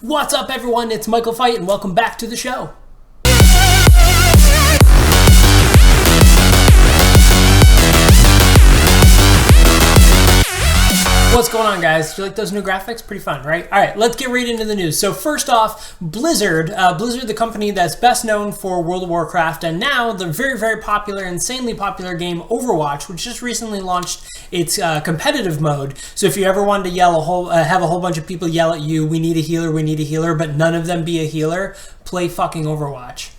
What's up, everyone? It's Michael Fight, and welcome back to the show. What's going on, guys? Do you like those new graphics? Pretty fun, right? All right, let's get right into the news. So first off, Blizzard, the company that's best known for World of Warcraft, and now the very, very popular, insanely popular game Overwatch, which just recently launched its competitive mode. So if you ever wanted to have a whole bunch of people yell at you, we need a healer, but none of them be a healer, play fucking Overwatch.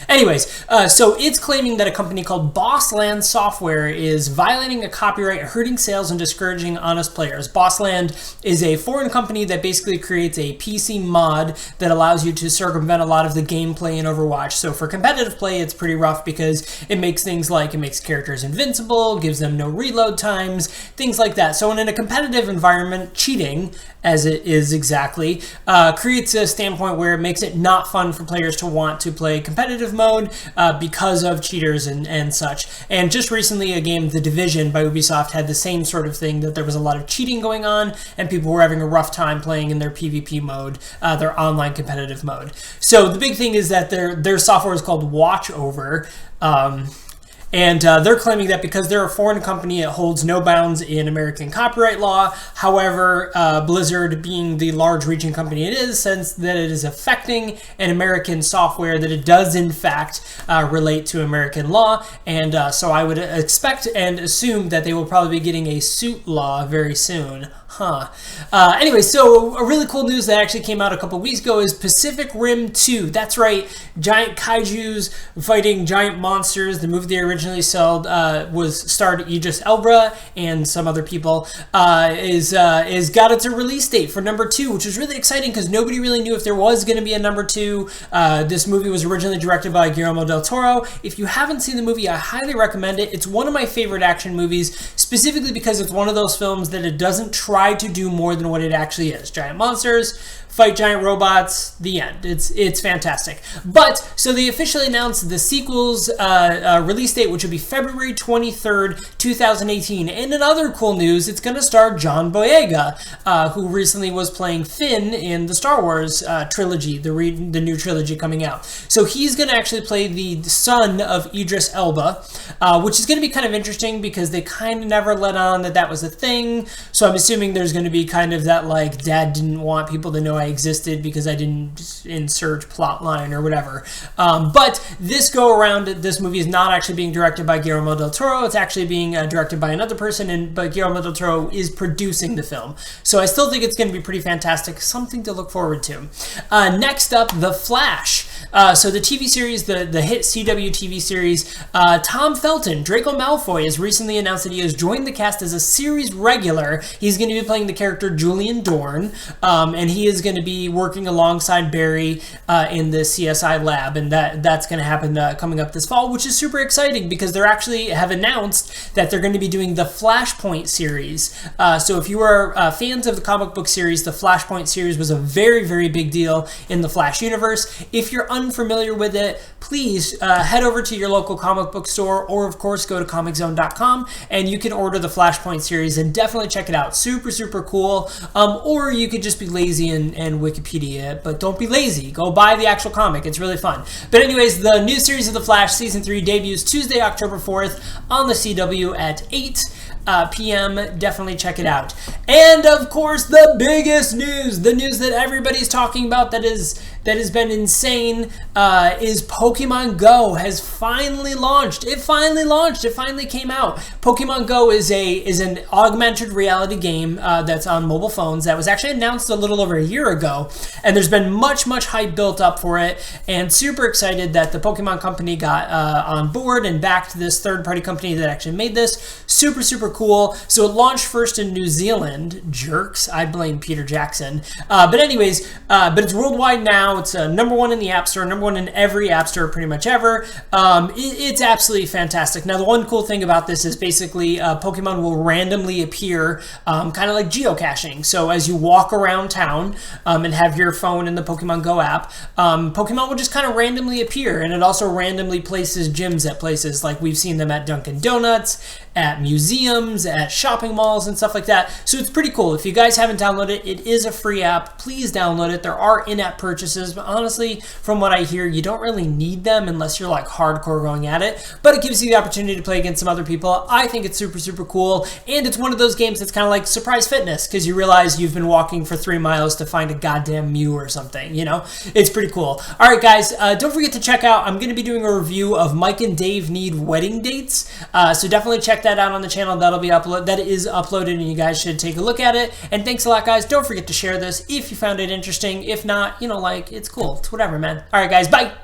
Anyways, so it's claiming that a company called Bossland Software is violating a copyright, hurting sales, and discouraging honest players. Bossland is a foreign company that basically creates a PC mod that allows you to circumvent a lot of the gameplay in Overwatch. So for competitive play, it's pretty rough because it makes things like it makes characters invincible, gives them no reload times, things like that. So in a competitive environment, cheating, as it is exactly, creates a standpoint where it makes it not fun for players to want to play competitive mode because of cheaters and such. And just recently, a game, The Division by Ubisoft, had the same sort of thing, that there was a lot of cheating going on and people were having a rough time playing in their PvP mode, their online competitive mode. So the big thing is that their software is called Watch Over. And they're claiming that because they're a foreign company, it holds no bounds in American copyright law. However, Blizzard, being the large reaching company it is, since that it is affecting an American software, that it does in fact relate to American law. And so I would expect and assume that they will probably be getting a suit law very soon. Anyway, so a really cool news that actually came out a couple weeks ago is Pacific Rim 2. That's right, giant kaijus fighting giant monsters. The movie they originally starred Idris Elba and some other people. Is got its release date for number 2, which is really exciting because nobody really knew if there was going to be a number 2. This movie was originally directed by Guillermo del Toro. If you haven't seen the movie, I highly recommend it. It's one of my favorite action movies, specifically because it's one of those films that it doesn't try to do more than what it actually is. Giant monsters, fight giant robots, the end. It's fantastic. But, so they officially announced the sequel's release date, which will be February 23rd, 2018. And in other cool news, it's going to star John Boyega, who recently was playing Finn in the Star Wars trilogy, the new trilogy coming out. So he's going to actually play the son of Idris Elba, which is going to be kind of interesting because they kind of never let on that was a thing. So I'm assuming there's going to be kind of that, like, dad didn't want people to know I existed because I didn't insert plot line or whatever. But this go around, this movie is not actually being directed by Guillermo del Toro. It's actually being directed by another person, but Guillermo del Toro is producing the film. So I still think it's going to be pretty fantastic, something to look forward to. Next up, The Flash. So the TV series, the hit CW TV series, Tom Felton, Draco Malfoy, has recently announced that he has joined the cast as a series regular. He's going to be playing the character Julian Dorn, and he is going to be working alongside Barry in the CSI lab, and that's going to happen coming up this fall, which is super exciting because they're actually have announced that they're going to be doing the Flashpoint series. So if you are fans of the comic book series, the Flashpoint series was a very, very big deal in the Flash universe. If you're unfamiliar with it, please head over to your local comic book store, or of course go to comiczone.com and you can order the Flashpoint series and definitely check it out. Super, super cool. Or you could just be lazy and Wikipedia it, but don't be lazy. Go buy the actual comic. It's really fun. But anyways, the new series of The Flash Season 3 debuts Tuesday, October 4th on the CW at 8 p.m. Definitely check it out. And of course, the biggest news, the news that everybody's talking about that has been insane, is Pokemon Go has finally launched. It finally came out. Pokemon Go is an augmented reality game that's on mobile phones that was actually announced a little over a year ago, and there's been much hype built up for it, and super excited that the Pokemon company got on board and backed this third-party company that actually made this. Super cool. So it launched first in New Zealand. Jerks. I blame Peter Jackson. But anyways, but it's worldwide now. It's number 1 in the App Store, number 1 in every App Store pretty much ever. It's absolutely fantastic. Now, the one cool thing about this is basically Pokemon will randomly appear, kind of like geocaching. So as you walk around town and have your phone in the Pokemon Go app, Pokemon will just kind of randomly appear, and it also randomly places gyms at places like we've seen them at Dunkin' Donuts, at museums, museums, at shopping malls and stuff like that. So it's pretty cool. If you guys haven't downloaded it, it is a free app. Please download it. There are in-app purchases, but honestly, from what I hear, you don't really need them unless you're like hardcore going at it, but it gives you the opportunity to play against some other people. I think it's super, super cool, and it's one of those games that's kind of like surprise fitness, because you realize you've been walking for 3 miles to find a goddamn Mew or something, you know? It's pretty cool. All right, guys, don't forget to check out, I'm going to be doing a review of Mike and Dave Need Wedding Dates, so definitely check that out on the channel. That is uploaded, and you guys should take a look at it. And thanks a lot, guys. Don't forget to share this if you found it interesting. If not, you know, like, it's cool. It's whatever, man. All right, guys, bye.